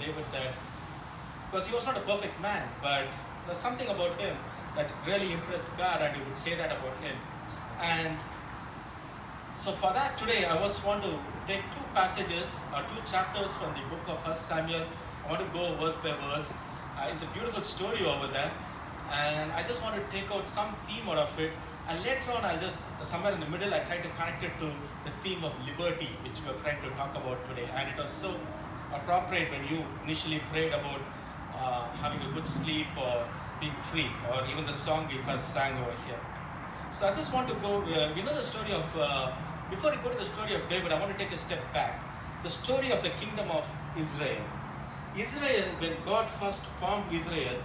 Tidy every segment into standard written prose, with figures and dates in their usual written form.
David that, because he was not a perfect man, but there's something about him that really impressed God, and he would say that about him. And so for that today, I just want to take two passages or two chapters from the book of 1 Samuel. I want to go verse by verse. It's a beautiful story over there. And I just want to take out some theme out of it. And later on, I'll just, somewhere in the middle, I try to connect it to the theme of liberty, which we're trying to talk about today. And it was so appropriate when you initially prayed about having a good sleep or being free, or even the song we first sang over here. So I just want to go, we know the story of, before we go to the story of David, I want to take a step back. The story of the kingdom of Israel. Israel, when God first formed Israel,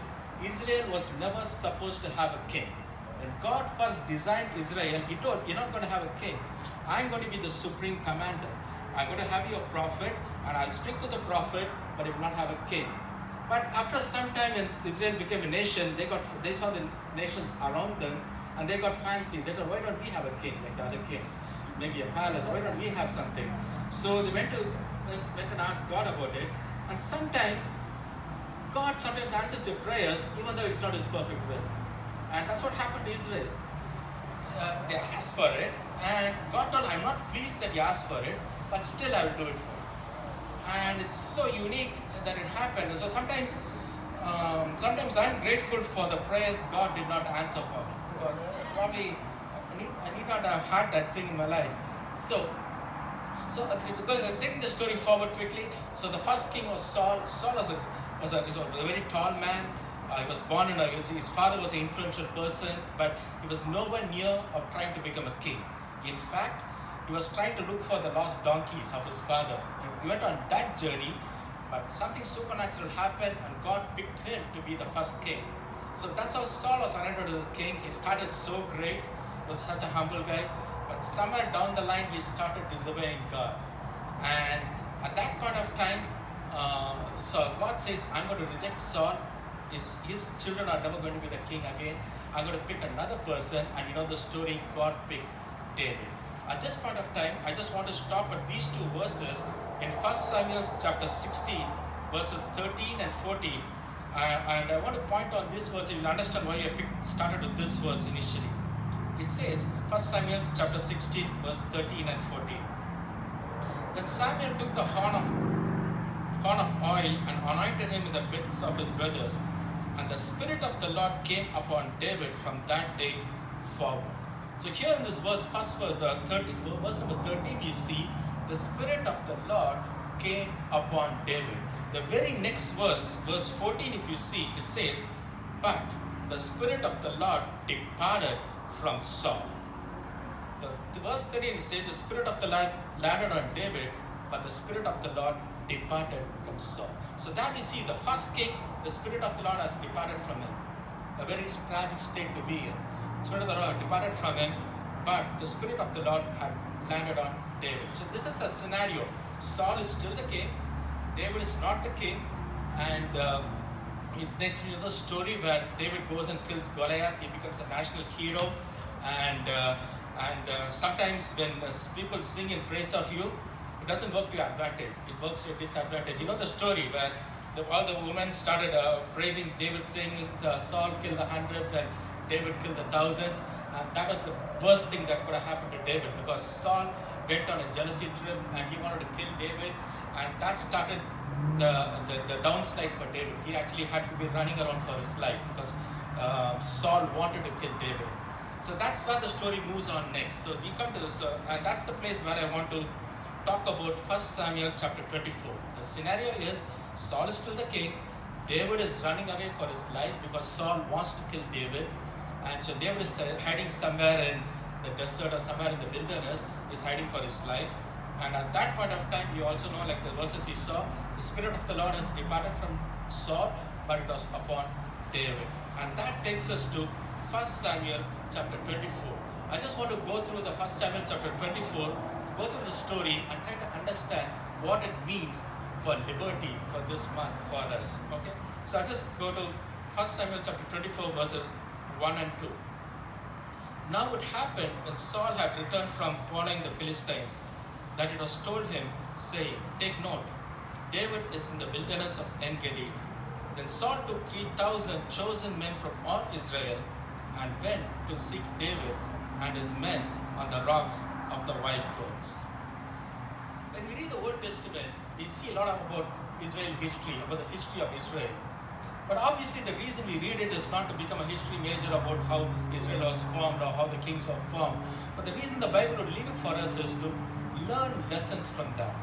Israel was never supposed to have a king. When God first designed Israel, He told, you're not going to have a king. I'm going to be the supreme commander. I'm going to have you a prophet, and I'll speak to the prophet, but he will not have a king. But after some time, when Israel became a nation, they saw the nations around them, and they got fancy. They thought, why don't we have a king like the other kings? Maybe a palace, why don't we have something? So they went and asked God about it. And sometimes, God sometimes answers your prayers, even though it's not His perfect will. And that's what happened to Israel. They asked for it, and God told, I'm not pleased that you asked for it, but still I will do it for you. And it's so unique that it happened. So sometimes I'm grateful for the prayers God did not answer for me. Probably I need not have had that thing in my life. So because I'm taking the story forward quickly. So the first king was Saul. Saul was a very tall man. He was born his father was an influential person, but he was nowhere near of trying to become a king. In fact, he was trying to look for the lost donkeys of his father. He went on that journey, but something supernatural happened, and God picked him to be the first king. So that's how Saul was anointed as the king. He started so great, was such a humble guy, but somewhere down the line he started disobeying God. And at that point of time, so God says, I'm going to reject Saul. His children are never going to be the king again. I'm going to pick another person, and you know the story, God picks David. At this point of time, I just want to stop at these two verses in 1 Samuel chapter 16, verses 13 and 14. And I want to point on this verse, you'll understand why I started with this verse initially. It says, 1 Samuel chapter 16, verse 13 and 14. Then Samuel took the horn of oil and anointed him in the midst of his brothers. And the Spirit of the Lord came upon David from that day forward. So here in this verse, verse number 13, you see, the Spirit of the Lord came upon David. The very next verse, verse 14, if you see, it says, but the Spirit of the Lord departed from Saul. The verse 13 says, the Spirit of the Lord landed on David, but the Spirit of the Lord departed from Saul. So that we see the first king, the Spirit of the Lord has departed from him. A very tragic state to be in. The Spirit of the Lord departed from him, but the Spirit of the Lord had landed on David. So this is the scenario. Saul is still the king, David is not the king, and it takes you to the story where David goes and kills Goliath. He becomes a national hero, and sometimes when people sing in praise of you, it doesn't work to your advantage, it works to your disadvantage. You know the story where all the women started praising David, saying Saul killed the hundreds and David killed the thousands, and that was the worst thing that could have happened to David, because Saul went on a jealousy trip and he wanted to kill David, and that started the downslide for David. He actually had to be running around for his life because Saul wanted to kill David. So that's where the story moves on next. So we come to this, and that's the place where I want to talk about 1 Samuel chapter 24. The scenario is Saul is still the king. David is running away for his life because Saul wants to kill David. And so David is hiding somewhere in the desert or somewhere in the wilderness. He's hiding for his life. And at that point of time, you also know, like the verses we saw, the Spirit of the Lord has departed from Saul, but it was upon David. And that takes us to 1 Samuel chapter 24. I just want to go through the 1 Samuel chapter 24, go through the story and try to understand what it means for liberty for this month for us. Okay? So I just go to 1 Samuel chapter 24 verses 1 and 2. Now it happened when Saul had returned from following the Philistines, that it was told him, saying, take note, David is in the wilderness of En-Gedi. Then Saul took 3,000 chosen men from all Israel and went to seek David and his men on the rocks of the wild goats. When we read the Old Testament, we see a lot about Israel history, about the history of Israel. But obviously the reason we read it is not to become a history major about how Israel was formed or how the kings were formed. But the reason the Bible would leave it for us is to learn lessons from that.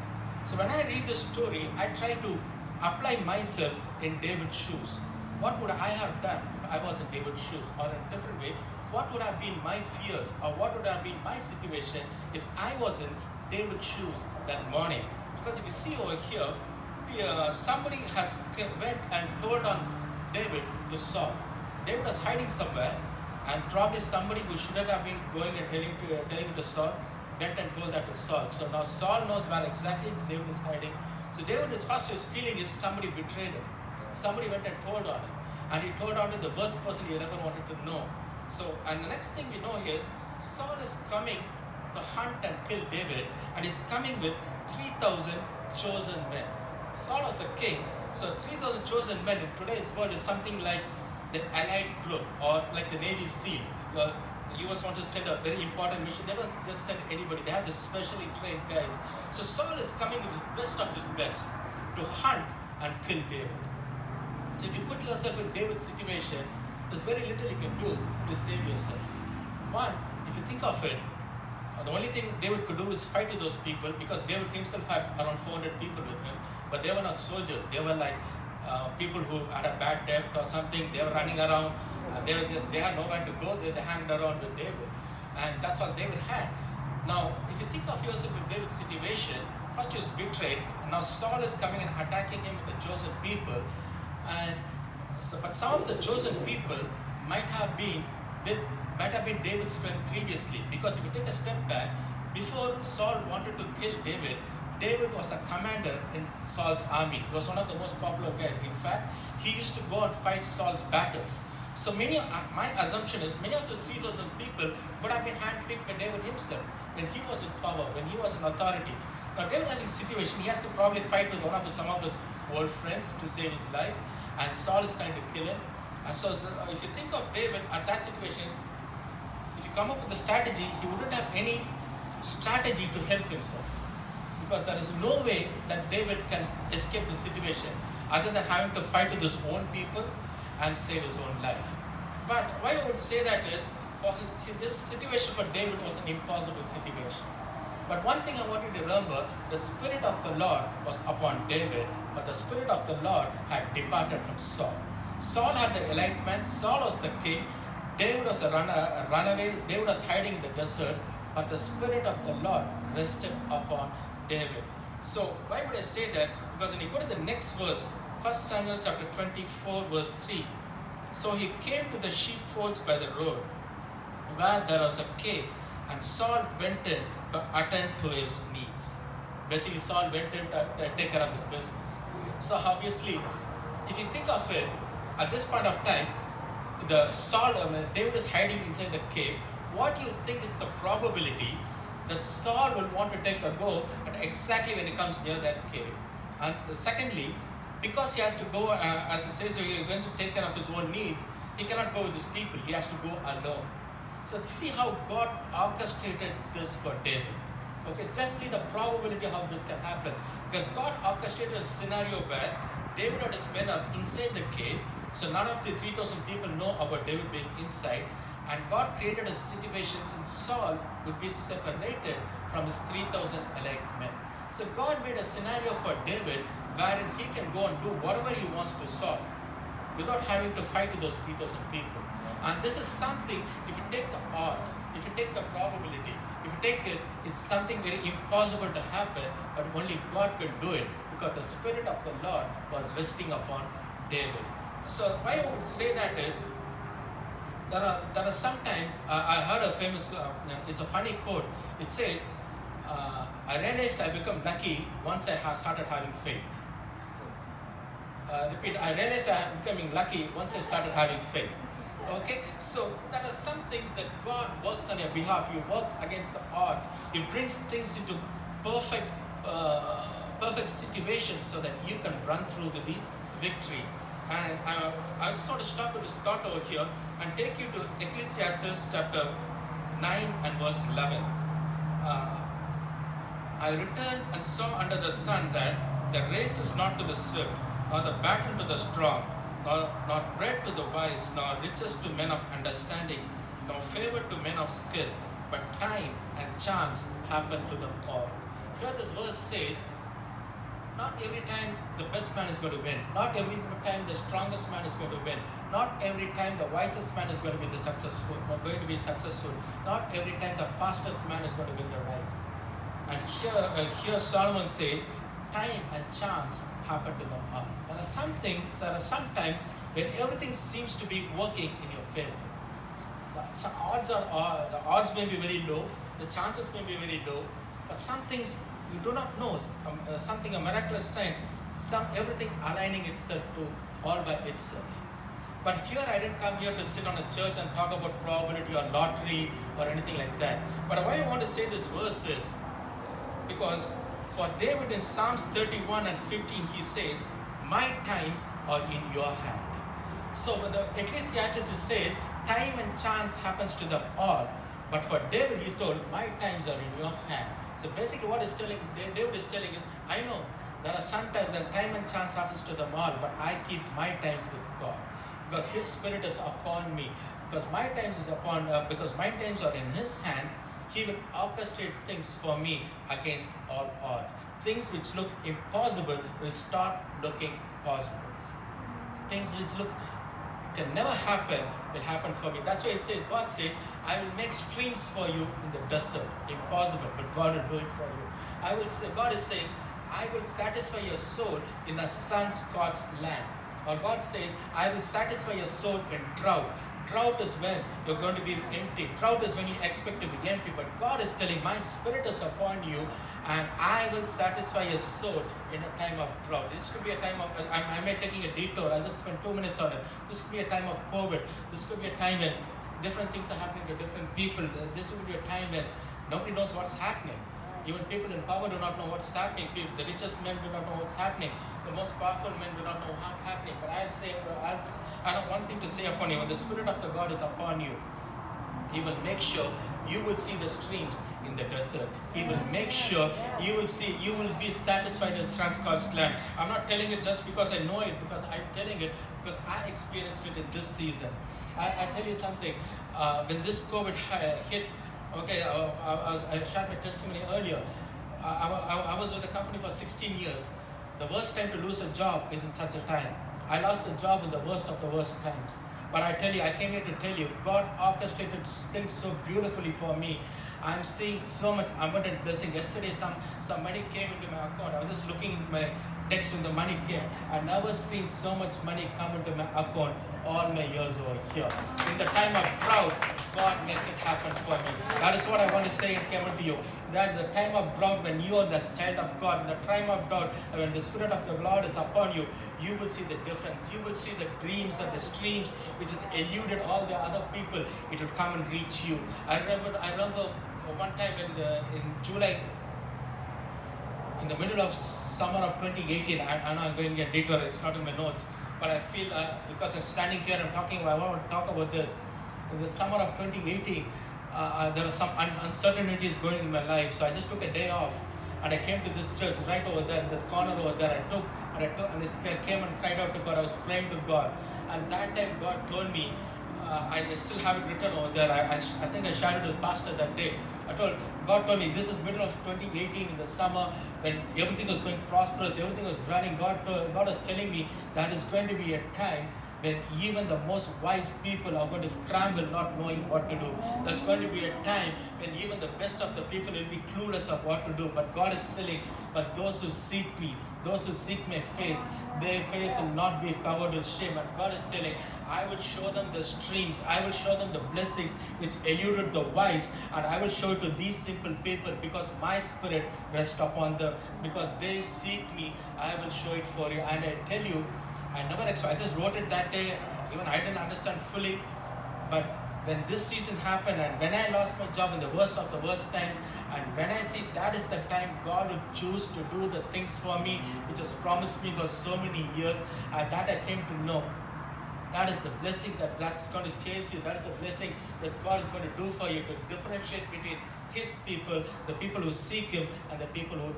So when I read this story, I try to apply myself in David's shoes. What would I have done if I was in David's shoes? Or in a different way, what would have been my fears or what would have been my situation if I was in David's shoes that morning? Because if you see over here, somebody has went and told on David to Saul. David was hiding somewhere, and probably somebody who shouldn't have been going and telling it to Saul went and told that to Saul. So now Saul knows where exactly David is hiding. So David is first his feeling is somebody betrayed him. Somebody went and told on him, and he told on to the worst person he ever wanted to know. So, and the next thing we know is Saul is coming to hunt and kill David, and he's coming with 3,000 chosen men. Saul was a king, so 3,000 chosen men in today's world is something like the allied group or like the Navy SEAL. The US wants to send a very important mission. They don't just send anybody. They have this specially trained guys. So Saul is coming with the best of his best to hunt and kill David. So if you put yourself in David's situation, there's very little you can do to save yourself. One, if you think of it, the only thing David could do is fight with those people, because David himself had around 400 people with him, but they were not soldiers. They were like people who had a bad debt or something. They were running around. They had nowhere to go. They hanged around with David, and that's all David had. Now, if you think of yourself in David's situation, first he was betrayed, and now Saul is coming and attacking him with the chosen people, and but some of the chosen people might have been David's friend previously, because if you take a step back, before Saul wanted to kill David, David was a commander in Saul's army. He was one of the most popular guys. In fact, he used to go and fight Saul's battles. So my assumption is many of those 3,000 people would have been handpicked by David himself when he was in power, when he was in authority. Now David is in a situation, he has to probably fight with some of his old friends to save his life, and Saul is trying to kill him. And so if you think of David at that situation, if you come up with a strategy, he wouldn't have any strategy to help himself, because there is no way that David can escape the situation other than having to fight with his own people and save his own life. But why I would say that is, this situation for David was an impossible situation. But one thing I want you to remember, the Spirit of the Lord was upon David, but the Spirit of the Lord had departed from Saul. Saul had the elite man, Saul was the king, David was a runaway, David was hiding in the desert, but the Spirit of the Lord rested upon David. So why would I say that? Because when you go to the next verse, 1 Samuel chapter 24 verse 3. So he came to the sheepfolds by the road, where there was a cave, and Saul went in to attend to his needs. Basically, Saul went in to take care of his business. So obviously, if you think of it, at this point of time, David is hiding inside the cave. What do you think is the probability that Saul will want to take a go at exactly when he comes near that cave? And secondly, because he has to go, as he says, he's going to take care of his own needs, he cannot go with his people. He has to go alone. So see how God orchestrated this for David. Okay, just see the probability of how this can happen. Because God orchestrated a scenario where David and his men are inside the cave, so none of the 3,000 people know about David being inside, and God created a situation since Saul would be separated from his 3,000 elect men. So God made a scenario for David wherein he can go and do whatever he wants to Saul without having to fight with those 3,000 people. And this is something, if you take the odds, if you take the probability, if you take it, it's something very impossible to happen, but only God can do it, because the Spirit of the Lord was resting upon David. So why I would say that is, there are sometimes, I heard a famous, it's a funny quote. It says, I realized I become lucky once I started having faith. Repeat, I realized I am becoming lucky once I started having faith. Okay, so there are some things that God works on your behalf. He works against the odds. He brings things into perfect perfect situation so that you can run through with the victory. And I just want to stop with this thought over here and take you to Ecclesiastes chapter 9 and verse 11. I returned and saw under the sun that the race is not to the swift, nor the battle to the strong, nor bread to the wise, nor riches to men of understanding, nor favor to men of skill, but time and chance happen to them all. Here this verse says, not every time the best man is going to win. Not every time the strongest man is going to win. Not every time the wisest man is going to be successful. Not every time the fastest man is going to win the race. And here Solomon says, time and chance happen to them all. There are some times when everything seems to be working in your favor. The odds may be very low, the chances may be very low, but some things you do not know, a miraculous sign, everything aligning itself to all by itself. But here I didn't come here to sit on a church and talk about probability or lottery or anything like that. But why I want to say this verse is, because for David in Psalms 31 and 15 he says, my times are in your hand. So when the Ecclesiastes says, time and chance happens to them all, but for David he's told, my times are in your hand. So basically what David is telling is, I know there are some times that time and chance happens to them all, but I keep my times with God. Because his spirit is upon me. Because my times are in his hand, he will orchestrate things for me against all odds. Things which look impossible will start looking possible. Things which can never happen will happen for me. That's why it says, God says, I will make streams for you in the desert. Impossible, but God will do it for you. God is saying, I will satisfy your soul in a sun-scorched land. Or God says, I will satisfy your soul in drought. Drought is when you're going to be empty. Drought is when you expect to be empty. But God is telling, my spirit is upon you and I will satisfy your soul in a time of drought. This could be a time of, I may taking a detour. I'll just spend 2 minutes on it. This could be a time of COVID. This could be a time when different things are happening to different people. This could be a time when nobody knows what's happening. Even people in power do not know what's happening. The richest men do not know what's happening. The most powerful men do not know what's happening. But I have one thing to say upon you. When the Spirit of the God is upon you, He will make sure you will see the streams in the desert. He will make sure you will be satisfied in sun-scorched land. I'm not telling it just because I know it, because I'm telling it because I experienced it in this season. I tell you something, when this COVID hit, okay, I shared my testimony earlier. I was with the company for 16 years. The worst time to lose a job is in such a time. I lost a job in the worst of the worst times. But I tell you, I came here to tell you, God orchestrated things so beautifully for me. I'm seeing so much abundant blessing. Yesterday, some money came into my account. I was just looking at my text when the money came. I've never seen so much money come into my account all my years over here. In the time of drought, God makes it happen for me. That is what I want to say and come to you. That the time of drought, when you are the child of God, the time of drought, when the Spirit of the Lord is upon you, you will see the difference. You will see the dreams and the streams which has eluded all the other people. It will come and reach you. I remember for one time in July, in the middle of summer of 2018, I know I'm going to get detour, it's not in my notes, but I feel because I'm standing here, I want to talk about this. In the summer of 2018, there were some uncertainties going in my life, so I just took a day off and I came to this church right over there, the corner over there. I came and cried out to God. I was praying to God, and that time God told me, I still have it written over there. I think I shared it with the pastor that day. God told me, this is middle of 2018 in the summer when everything was going prosperous, everything was running. God was telling me that is going to be a time when even the most wise people are going to scramble not knowing what to do. There's going to be a time when even the best of the people will be clueless of what to do. But God is telling, but those who seek me, those who seek my face, their face will not be covered with shame. And God is telling, I will show them the streams, I will show them the blessings which eluded the wise, and I will show it to these simple people because my spirit rests upon them. Because they seek me, I will show it for you. And I tell you, I just wrote it that day, even I didn't understand fully, but when this season happened and when I lost my job in the worst of the worst times, and when I see that is the time God would choose to do the things for me, which has promised me for so many years, and that I came to know. That is the blessing that's going to chase you. That is the blessing that God is going to do for you, to differentiate between His people, the people who seek Him, and the people who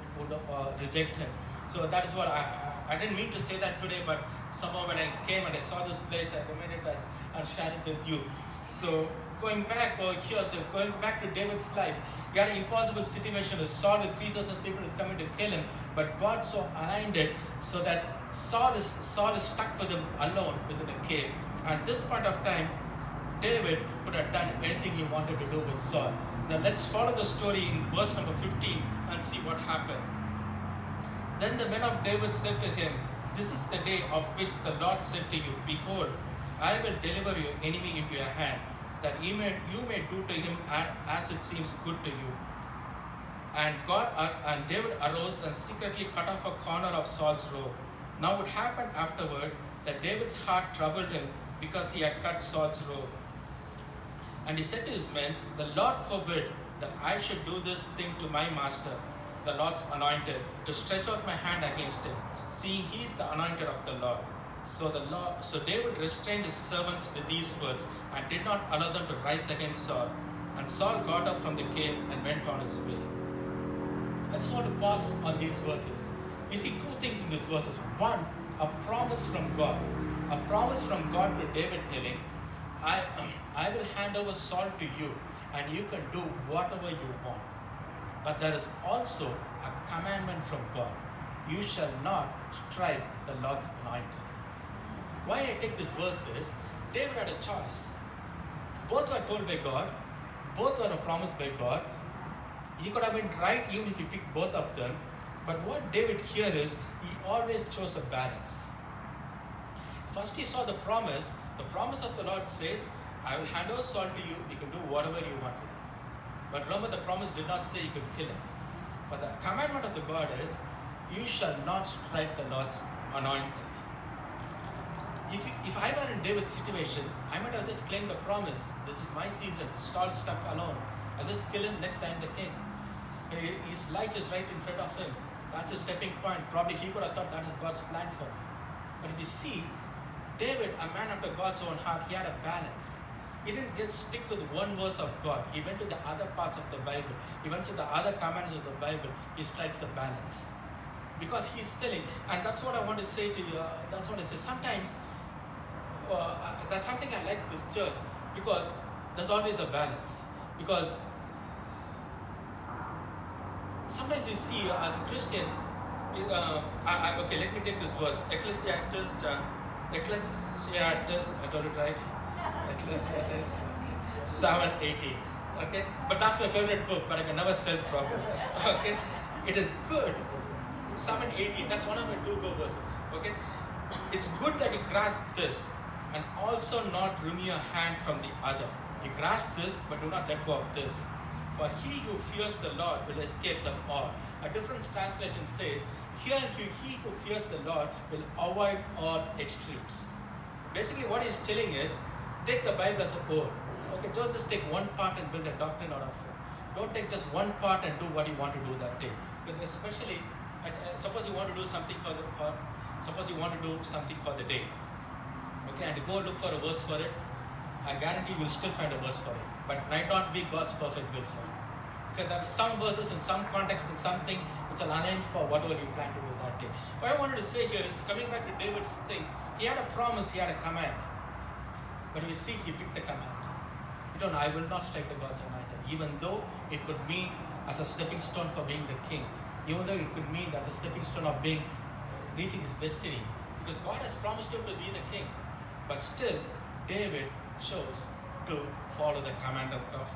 reject Him. So that is what I didn't mean to say that today, but somehow when I came and I saw this place, I remembered it and shared it with you. So going back over here, so going back to David's life, he had an impossible situation. Saul with 3,000 people is coming to kill him, but God so aligned it so that Saul is stuck with him alone within a cave. At this point of time, David could have done anything he wanted to do with Saul. Now let's follow the story in verse number 15 and see what happened. Then the men of David said to him, "This is the day of which the Lord said to you, Behold, I will deliver your enemy into your hand, that you may do to him as it seems good to you." And David arose and secretly cut off a corner of Saul's robe. Now it happened afterward that David's heart troubled him because he had cut Saul's robe. And he said to his men, "The Lord forbid that I should do this thing to my master, the Lord's anointed, to stretch out my hand against him, seeing he is the anointed of the Lord." So David restrained his servants with these words and did not allow them to rise against Saul. And Saul got up from the cave and went on his way. I just want to pause on these verses. You see two things in these verses. One, a promise from God. A promise from God to David telling, I will hand over Saul to you and you can do whatever you want. But there is also a commandment from God. You shall not strike the Lord's anointed. Why I take this verse is, David had a choice. Both were told by God. Both were promised by God. He could have been right even if he picked both of them. But what David here is, he always chose a balance. First he saw the promise of the Lord said, "I will hand over Saul to you, you can do whatever you want with him." But remember, the promise did not say you could kill him. But the commandment of the God is, "You shall not strike the Lord's anointed." If I were in David's situation, I might have just claimed the promise. This is my season. Saul stuck alone. I'll just kill him next time they came. His life is right in front of him. That's a stepping point. Probably he could have thought that is God's plan for me. But if you see, David, a man after God's own heart, he had a balance. He didn't just stick with one verse of God. He went to the other parts of the Bible. He went to the other commands of the Bible. He strikes a balance. Because he's telling, and that's what I want to say to you. That's what I say. Sometimes, that's something I like this church, because there's always a balance. Because sometimes we see as Christians, okay, let me take this verse. Ecclesiastes, I told it right? Ecclesiastes 7:18. Okay? But that's my favorite book, but I can never spell it properly. Okay? It is good. 7:18, that's one of my two-go verses. Okay? It's good that you grasp this and also not remove your hand from the other. You grasp this, but do not let go of this. For he who fears the Lord will escape them all. A different translation says, here he who fears the Lord will avoid all extremes. Basically what he's telling is, take the Bible as a whole. Okay, don't just take one part and build a doctrine out of it. Don't take just one part and do what you want to do that day. Because especially, suppose you want to do something suppose you want to do something for the day. Okay, and go look for a verse for it. I guarantee you will still find a verse for it. But might not be God's perfect will for you. Because there are some verses in some context and something which are aligned for whatever you plan to do that day. What I wanted to say here is, coming back to David's thing, he had a promise, he had a command. But you see, he picked the command. You don't know, I will not strike the God's anointed. Even though it could mean as a stepping stone for being the king. Even though it could mean that a stepping stone of reaching his destiny. Because God has promised him to be the king. But still, David chose to follow the commandment of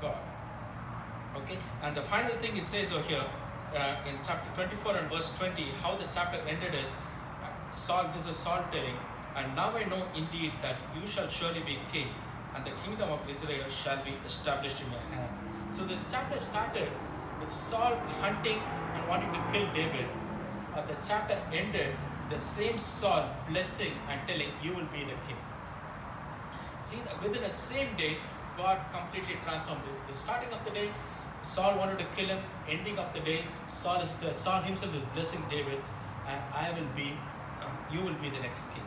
God. Okay, and the final thing it says over here in chapter 24 and verse 20, how the chapter ended is, this is Saul telling, "And now I know indeed that you shall surely be king, and the kingdom of Israel shall be established in your hand." So this chapter started with Saul hunting and wanting to kill David. But the chapter ended the same Saul blessing and telling, "You will be the king." See, within the same day, God completely transformed it. The starting of the day, Saul wanted to kill him. Ending of the day, Saul himself is blessing David, and you will be the next king.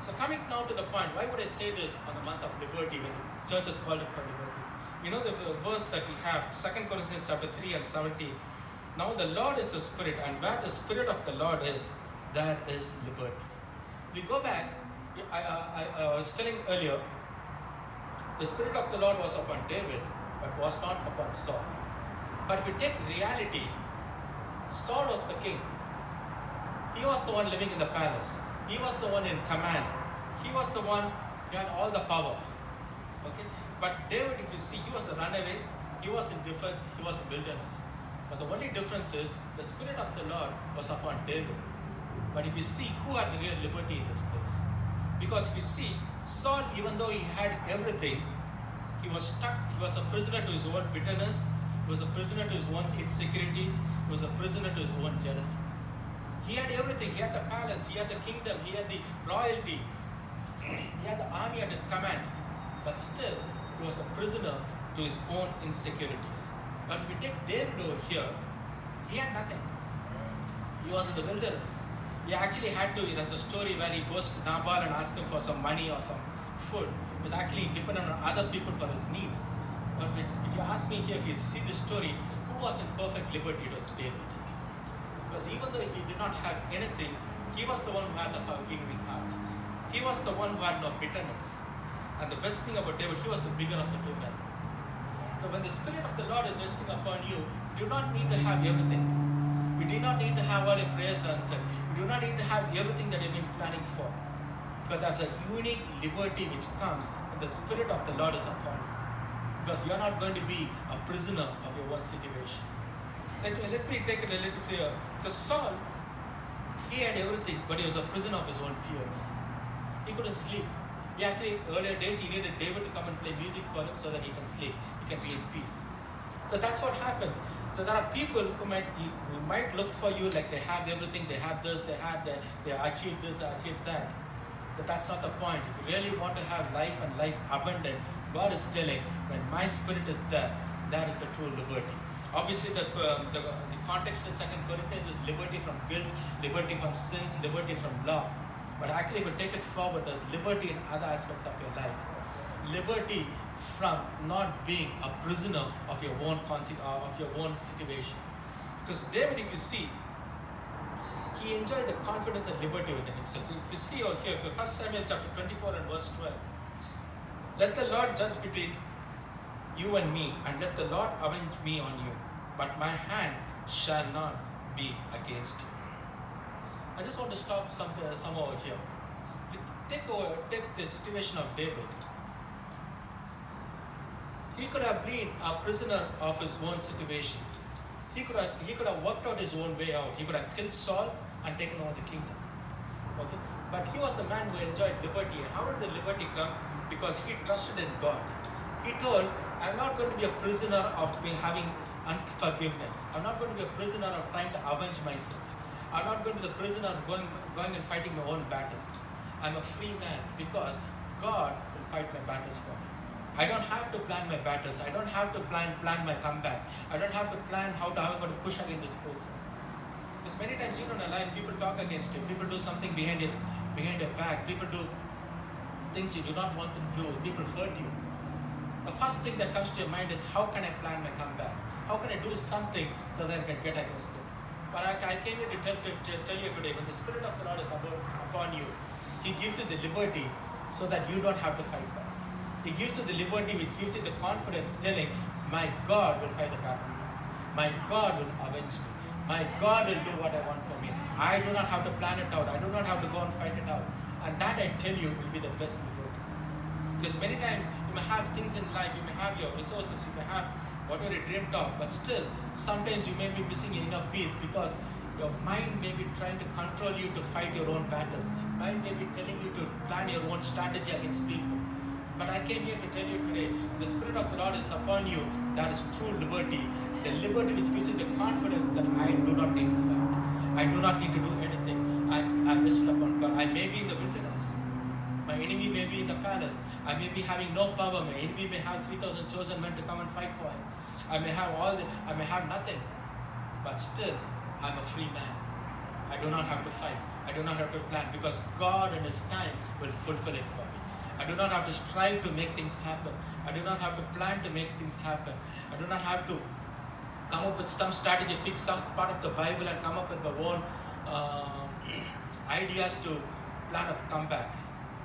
So coming now to the point, why would I say this on the month of liberty when the church has called it for liberty? You know the verse that we have, 2 Corinthians chapter 3 and 17. Now the Lord is the Spirit, and where the Spirit of the Lord is, there is liberty. We go back, I was telling earlier, the Spirit of the Lord was upon David, but was not upon Saul. But if we take reality, Saul was the king. He was the one living in the palace. He was the one in command. He was the one who had all the power. Okay? But David, if you see, he was a runaway. He was in defense. He was in wilderness. But the only difference is the Spirit of the Lord was upon David. But if you see, who had the real liberty in this place? Because if you see, Saul, even though he had everything, he was stuck. He was a prisoner to his own bitterness. He was a prisoner to his own insecurities. He was a prisoner to his own jealousy. He had everything. He had the palace. He had the kingdom. He had the royalty. He had the army at his command. But still, he was a prisoner to his own insecurities. But if we take David over here, he had nothing. He was in the wilderness. He actually had to, there's a story where he goes to Nabal and asks him for some money or some food. He was actually dependent on other people for his needs. But if you ask me here, if you see this story, who was in perfect liberty? It was David. Because even though he did not have anything, he was the one who had the forgiving heart. He was the one who had no bitterness. And the best thing about David, he was the bigger of the two men. So when the Spirit of the Lord is resting upon you, you do not need to have everything. You do not need to have all your prayers answered. You do not need to have everything that you've been planning for. Because there's a unique liberty which comes when the Spirit of the Lord is upon you. Because you're not going to be a prisoner of your own situation. Let me take it a little further. Because Saul, he had everything, but he was a prisoner of his own fears. He couldn't sleep. He actually, earlier days, he needed David to come and play music for him so that he can sleep. He can be in peace. So that's what happens. So there are people who might look for you like they have everything, they have this, they have that, they achieved this, they achieved that. But that's not the point. If you really want to have life and life abundant, God is telling, when my Spirit is there, that is the true liberty. Obviously, the context in 2 Corinthians is liberty from guilt, liberty from sins, liberty from law. But actually, if you take it forward, there's liberty in other aspects of your life. Liberty from not being a prisoner of your own situation. Because David, if you see, he enjoyed the confidence and liberty within himself. If you see over here, 1 Samuel chapter 24 and verse 12. Let the Lord judge between you and me, and let the Lord avenge me on you. But my hand shall not be against you. I just want to stop somewhere over here. Take the situation of David. He could have been a prisoner of his own situation. He could have worked out his own way out. He could have killed Saul and taken over the kingdom. Okay? But he was a man who enjoyed liberty. And how did the liberty come? Because he trusted in God. He told, I'm not going to be a prisoner of having unforgiveness. I'm not going to be a prisoner of trying to avenge myself. I'm not going to be the prisoner of going and fighting my own battle. I'm a free man because God will fight my battles for me. I don't have to plan my battles. I don't have to plan my comeback. I don't have to plan how I'm going to push against this person. Because many times even in life, people talk against you. People do something behind your back. People do things you do not want them to do. People hurt you. The first thing that comes to your mind is, how can I plan my comeback? How can I do something so that I can get against it? But I came here to tell you today, when the Spirit of the Lord is upon you, He gives you the liberty so that you don't have to fight back. He gives you the liberty which gives you the confidence, telling, my God will fight the battle. My God will avenge me. My God will do what I want for me. I do not have to plan it out. I do not have to go and fight it out. And that, I tell you, will be the best liberty. Because many times you may have things in life, you may have your resources, you may have whatever you dreamt of, but still, sometimes you may be missing inner peace because your mind may be trying to control you to fight your own battles. Mind may be telling you to plan your own strategy against people. But I came here to tell you today, the Spirit of the Lord is upon you. That is true liberty. The liberty which gives you the confidence that I do not need to fight. I do not need to do anything. I'm rested upon God. I may be in the wilderness. My enemy may be in the palace. I may be having no power. My enemy may have 3,000 chosen men to come and fight for him. I may have nothing. But still, I'm a free man. I do not have to fight. I do not have to plan, because God in His time will fulfill it for me. I do not have to strive to make things happen. I do not have to plan to make things happen. I do not have to come up with some strategy, pick some part of the Bible and come up with my own ideas to plan a comeback.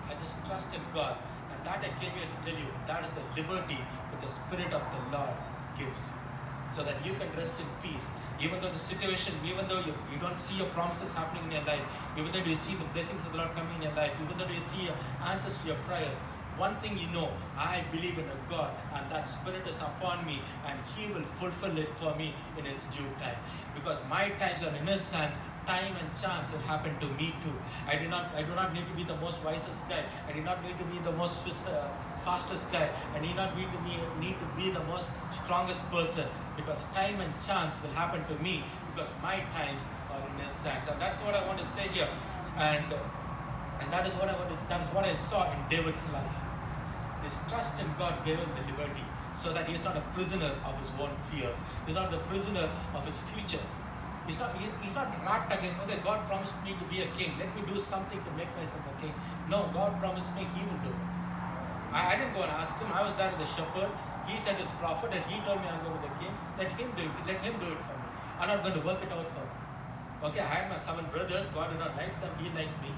I just trust in God. And that I came here to tell you, that is the liberty that the Spirit of the Lord gives. So that you can rest in peace. Even though the situation, even though you don't see your promises happening in your life, even though you see the blessings of the Lord coming in your life, even though you see your answers to your prayers, one thing you know, I believe in a God, and that Spirit is upon me, and He will fulfill it for me in its due time. Because my times are in His hands, time and chance will happen to me too. I do not need to be the most wisest guy. I do not need to be the most fastest guy. I need not need to be the most strongest person, because time and chance will happen to me, because my times are in His hands. And that's what I want to say here. And that is what I saw in David's life. His trust in God gave him the liberty, so that he is not a prisoner of his own fears. He's not a prisoner of his future. He's not wrapped against, okay, God promised me to be a king. Let me do something to make myself a king. No, God promised me He will do it. I didn't go and ask Him. I was there with the shepherd. He sent His prophet and he told me I'm going to be the king. Let Him do it. Let Him do it for me. I'm not going to work it out for me. Okay, I had my 7 brothers. God did not like them. He liked me.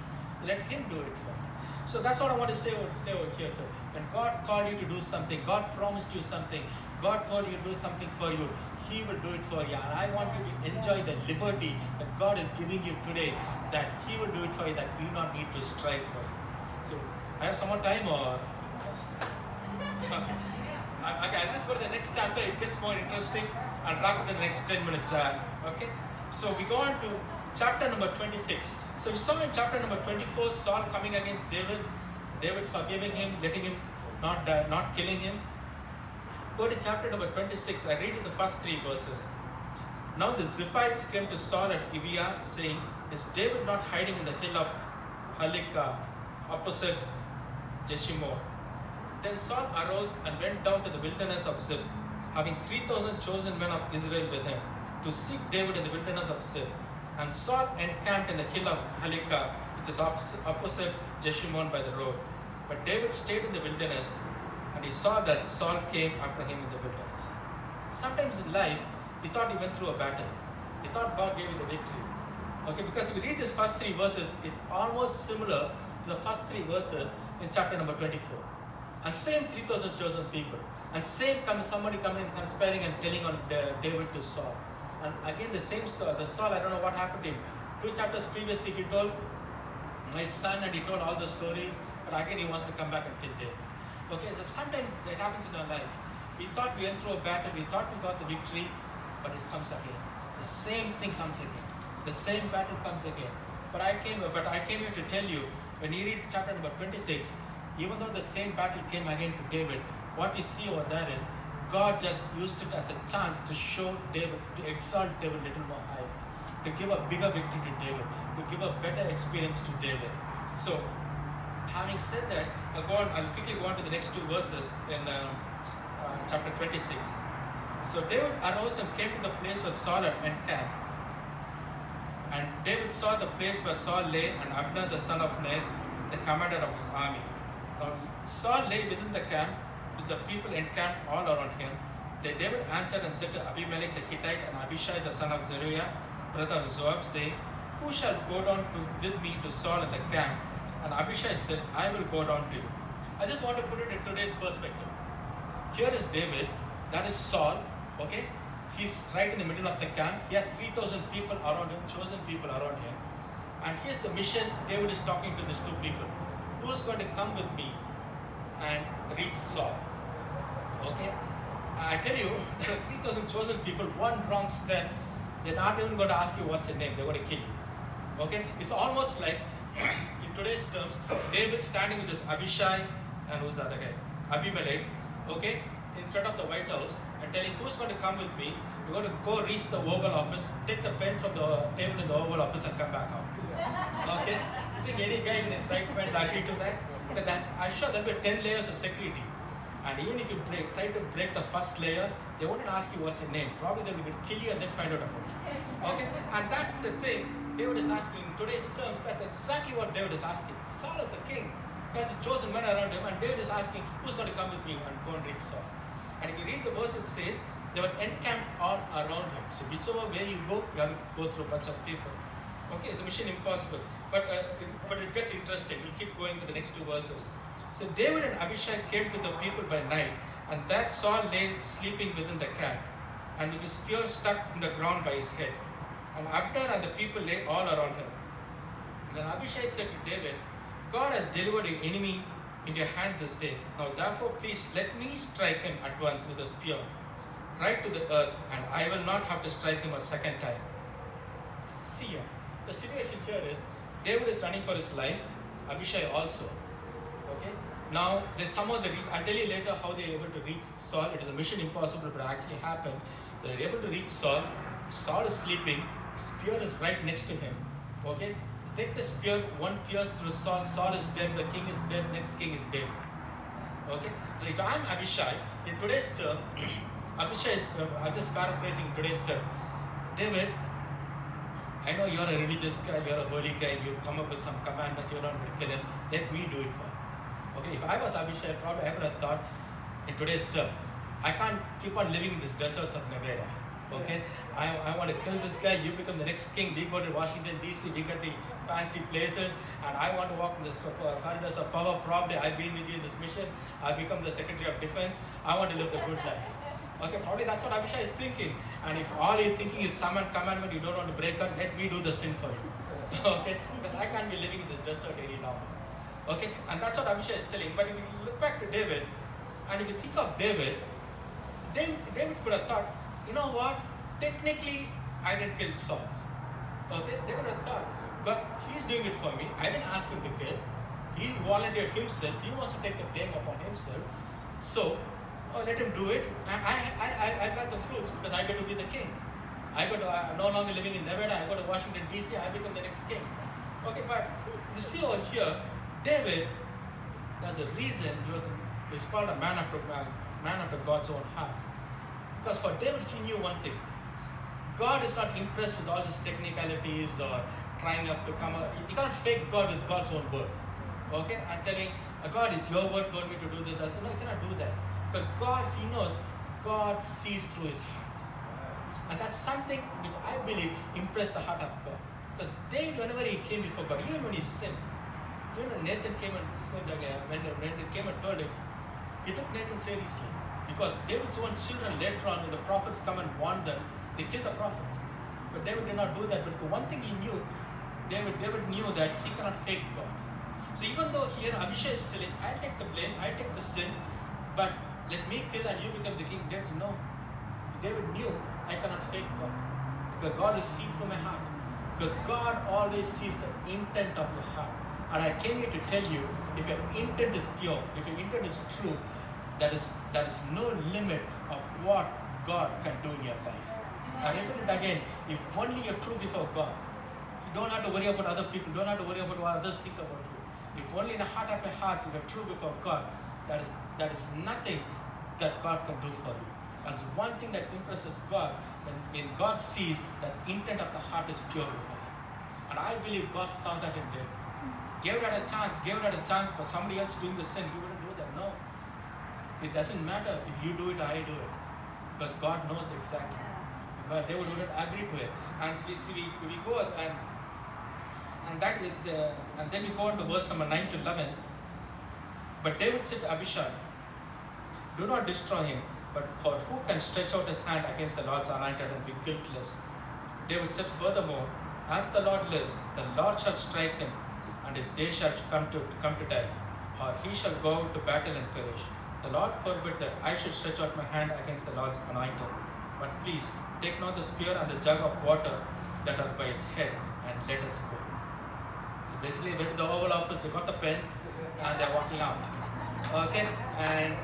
Let Him do it for me. So that's what I want to say over here. So when God called you to do something, God promised you something, God told you to do something for you, He will do it for you. And I want you to enjoy the liberty that God is giving you today, that He will do it for you, that you not need to strive for you. So I have some more time, or okay, let's go to the next chapter. It gets more interesting, and wrap up in the next 10 minutes. Okay, so we go on to chapter number 26. So we saw in chapter number 24 Saul coming against David, David forgiving him, letting him not die, not killing him. Go to chapter number 26. I read you the first 3 verses. Now the Ziphites came to Saul at Gibeah, saying, "Is David not hiding in the hill of Halikah, opposite Jeshimon?" Then Saul arose and went down to the wilderness of Ziph, having 3,000 chosen men of Israel with him, to seek David in the wilderness of Ziph. And Saul encamped in the hill of Halikah, which is opposite Jeshimon by the road. But David stayed in the wilderness, and he saw that Saul came after him in the wilderness. Sometimes in life, you thought you went through a battle. You thought God gave you the victory. Okay, because if you read these first 3 verses, it's almost similar to the first 3 verses in chapter number 24. And same 3,000 chosen people. And same somebody coming and conspiring and telling on David to Saul. And again the same Saul, I don't know what happened to him. 2 chapters previously he told my son, and he told all the stories, but again he wants to come back and kill David. Okay, so sometimes that happens in our life. We thought we went through a battle, we thought we got the victory, but it comes again. The same thing comes again. The same battle comes again. But I came here to tell you, when you read chapter number 26, even though the same battle came again to David, what we see over there is God just used it as a chance to show David, to exalt David a little more higher, to give a bigger victory to David, to give a better experience to David. So, having said that, I'll quickly go on to the next 2 verses in chapter 26. So David arose and came to the place where Saul had encamped. And David saw the place where Saul lay, and Abner the son of Ner, the commander of his army. Now Saul lay within the camp, with the people encamped all around him. Then David answered and said to Abimelech the Hittite and Abishai the son of Zeruiah, brother of Joab, saying, "Who shall go down with me to Saul at the camp?" And Abishai said, "I will go down to you." I just want to put it in today's perspective. Here is David, that is Saul, okay? He's right in the middle of the camp. He has 3,000 people around him, chosen people around him. And here's the mission. David is talking to these 2 people. Who's going to come with me and reach Saul? Okay? I tell you, there are 3,000 chosen people, one wrong step, they're not even going to ask you what's your name, they're going to kill you. Okay? It's almost like, in today's terms, David standing with this Abishai, and who's the other guy? Abimelech, okay? In front of the White House, and telling who's going to come with me. We're going to go reach the Oval Office, take the pen from the table in the Oval Office and come back out. Okay? think any guy in his right mind will agree to that? But I'm sure there'll be 10 layers of security. And even if you try to break the first layer, they won't ask you what's your name. Probably they will kill you and then find out about you. Okay? And that's the thing David is asking. In today's terms, that's exactly what David is asking. Saul is a king. He has his chosen men around him, and David is asking, who's going to come with me and go and reach Saul? And if you read the verse, it says, they were encamped all around him. So whichever way you go, you have to go through a bunch of people. Okay, it's a mission impossible. But it gets interesting. We'll keep going to the next two verses. So David and Abishai came to the people by night, and there Saul lay sleeping within the camp, and with his spear stuck in the ground by his head. And Abner and the people lay all around him. And then Abishai said to David, God has delivered your enemy in your hand this day. Now therefore please let me strike him at once with a spear, right to the earth, and I will not have to strike him a second time. See here, the situation here is, David is running for his life, Abishai also. Okay? Now, there's some other reason. I'll tell you later how they were able to reach Saul. It is a mission impossible, but it actually happened. They were able to reach Saul. Saul is sleeping. Spear is right next to him. Okay? Take the spear, one pierce through Saul. Saul is dead. The king is dead. Next king is David. Okay? So if I'm Abishai, in today's term, Abishai is, I'm just paraphrasing today's term. David, I know you're a religious guy, you're a holy guy, you come up with some commandments, you're not going to kill him. Let me do it for you. Okay, if I was Abishai, probably I would have thought, in today's term, I can't keep on living in these deserts of Nevada. Okay, I want to kill this guy, you become the next king, we go to Washington DC, we get the fancy places, and I want to walk in the corridors of power. Probably I've been with you in this mission, I've become the Secretary of Defense, I want to live the good life. Okay, probably that's what Abishai is thinking. And if all you're thinking is some commandment you don't want to break up, let me do the sin for you. Okay, because I can't be living in this desert any longer. Okay, and that's what Abishai is telling. But if you look back to David, and if you think of David could have thought, you know what, technically I didn't kill Saul. Okay, they would have thought, because he's doing it for me, I didn't ask him to kill, he volunteered himself, he wants to take the blame upon himself, so let him do it, and I got the fruits because I got to be the king. I'm no longer living in Nevada, I go to Washington DC, I become the next king. Okay, but you see over here, David, there's a reason he was called a man after God's own heart. Because for David, he knew one thing. God is not impressed with all these technicalities or trying up to come up. You cannot fake God with God's own word. Okay? I'm telling, God, is your word told me to do this? No, you cannot do that. Because God, he knows, God sees through his heart. And that's something which I believe impressed the heart of God. Because David, whenever he came before God, even when he sinned, even when Nathan came and sinned again, when Nathan came and told him, he took Nathan seriously. Because David's own children later on, when the prophets come and warn them, they kill the prophet. But David did not do that. But one thing he knew, David knew that he cannot fake God. So even though here Abishai is telling, I'll take the blame, I'll take the sin, but let me kill and you become the king. David said, no. David knew, I cannot fake God. Because God will see through my heart. Because God always sees the intent of your heart. And I came here to tell you, if your intent is pure, if your intent is true, there is no limit of what God can do in your life. I repeat it again, if only you're true before God, you don't have to worry about other people, you don't have to worry about what others think about you. If only in the heart of your hearts, if you're true before God, that is nothing that God can do for you. That's one thing that impresses God, when God sees that intent of the heart is pure before him. And I believe God saw that in David. Gave it a chance for somebody else doing the sin, he wouldn't do that. No. It doesn't matter if you do it or I do it. But God knows exactly. But David wouldn't agree to it. And we go and then we go on to verse number 9 to 11. But David said to Abishai, do not destroy him, but for who can stretch out his hand against the Lord's anointed and be guiltless? David said furthermore, as the Lord lives, the Lord shall strike him, and his day shall come to die, or he shall go out to battle and perish. The Lord forbid that I should stretch out my hand against the Lord's anointed. But please, take not the spear and the jug of water that are by his head, and let us go. So basically, they went to the Oval Office, they got the pen, and they're walking out. Okay? And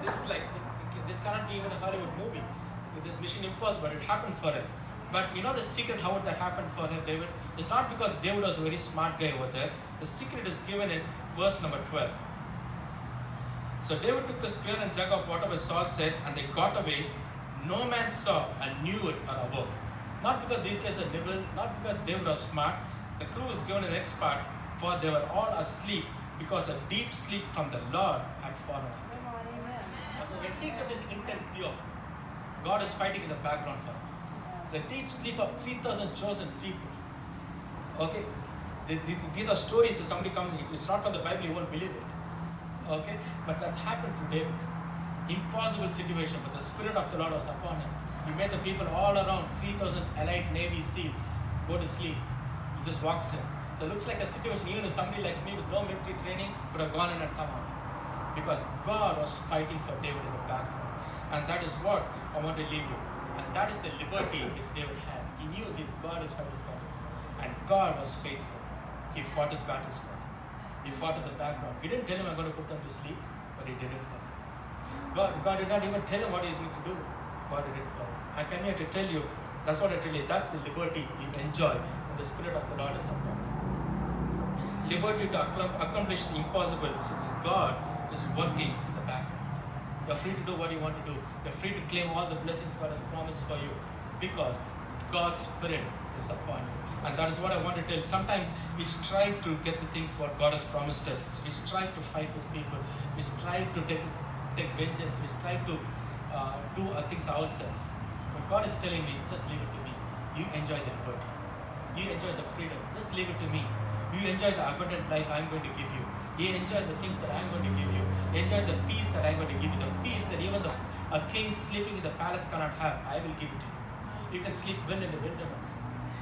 this is like, this cannot be even a Hollywood movie. It is Mission Impossible, it happened for him. But you know the secret how that happened for him, David? It's not because David was a very smart guy over there. The secret is given in verse number 12. So David took the spear and jug of water which Saul said, and they got away. No man saw and knew it or awoke. Not because these guys were nibble, not because David was smart. The clue is given in the next part, for they were all asleep, because a deep sleep from the Lord had fallen on them. Okay, when he kept his intent pure, God is fighting in the background for him. The deep sleep of 3,000 chosen people. Okay, these are stories of somebody coming. If it's not from the Bible, you won't believe it. Okay, but that's happened to David. Impossible situation, but the Spirit of the Lord was upon him. He made the people all around, 3,000 allied Navy SEALs, go to sleep. He just walks in. So it looks like a situation, even if somebody like me with no military training would have gone in and come out. Because God was fighting for David in the background. And that is what I want to leave you. And that is the liberty which David had. He knew his God is fighting his battle. And God was faithful. He fought his battles for him. He fought in the background. He didn't tell him, I'm going to put them to sleep, but he did it for him. God did not even tell him what he was going to do. God did it for him. I come here to tell you, that's what I tell you, that's the liberty you enjoy when the Spirit of the Lord is upon you. Liberty to accomplish the impossible, since God is working in the background. You're free to do what you want to do. You're free to claim all the blessings God has promised for you, because God's Spirit is upon you. And that is what I want to tell. Sometimes we strive to get the things what God has promised us. We strive to fight with people. We strive to take vengeance. We strive to do things ourselves. But God is telling me, just leave it to me. You enjoy the liberty. You enjoy the freedom. Just leave it to me. You enjoy the abundant life I'm going to give you. You enjoy the things that I'm going to give you. Enjoy the peace that I'm going to give you. The peace that even a king sleeping in the palace cannot have. I will give it to you. You can sleep well in the wilderness.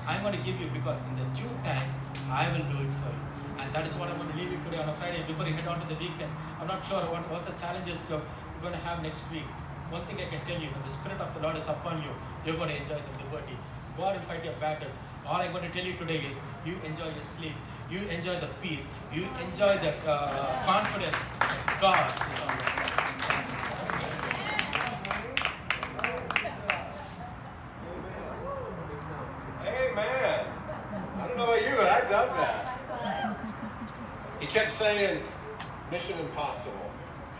I'm going to give you, because in the due time, I will do it for you. And that is what I want to leave you today on a Friday before you head on to the weekend. I'm not sure what the challenges you're going to have next week. One thing I can tell you, when the Spirit of the Lord is upon you, you're going to enjoy the liberty. God will fight your battles. All I'm going to tell you today is, you enjoy your sleep. You enjoy the peace. You enjoy the confidence that God is on your side. Amen. I don't know about you, but I've done that. He kept saying, mission impossible.